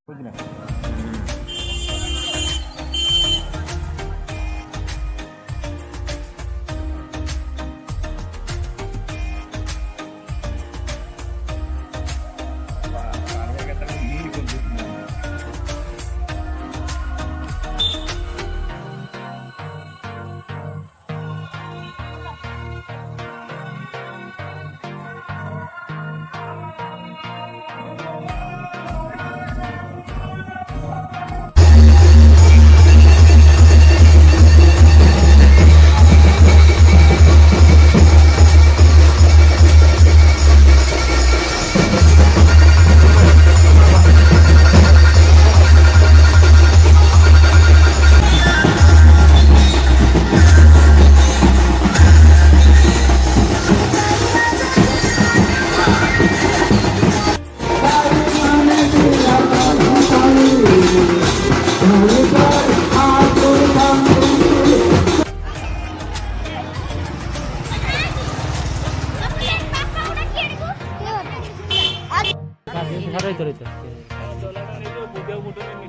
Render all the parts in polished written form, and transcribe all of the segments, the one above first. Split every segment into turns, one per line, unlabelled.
বুঝলেন।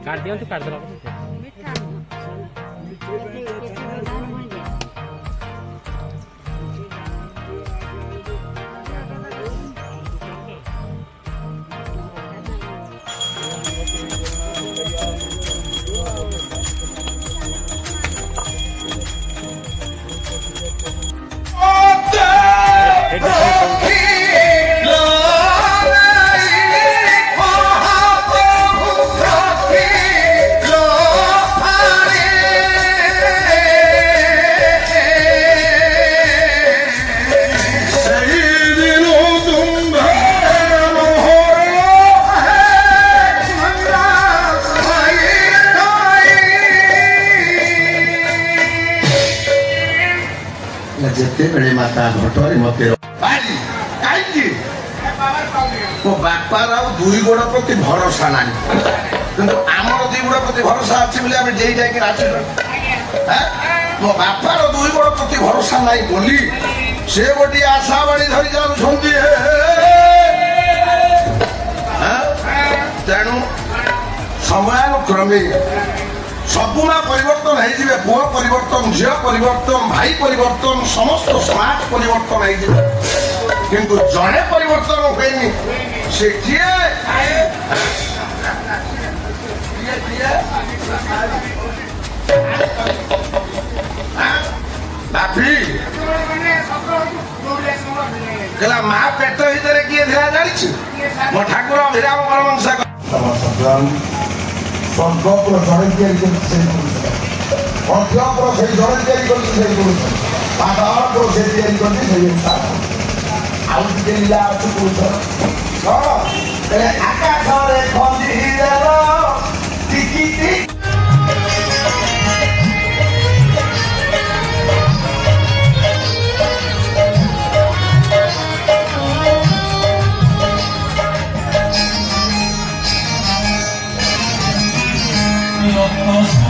काट दिया तो काट दो
जिते बड़े माता घटरे मत मो बापार दुई गोड़ प्रति भरोसा ना आमर दुई गोड़ प्रति भरोसा अच्छी बोले आम जे मो बापार दुई गोड़ प्रति भरोसा ना बोली से गोटे आशा बाड़ी धरी जाऊँगी तेणु समयानुक्रमे सबुना परिवर्तन हो पुआ परिवर्तन झील परिवर्तन भाई परिवर्तन समस्त समाज परिवर्तन हो किंतु जड़े परिवर्तन हुए से माँ पेट भर किए जानी मो ठाकुर विराम परमंश संकल्प जड़े जड़े लीला
Los dos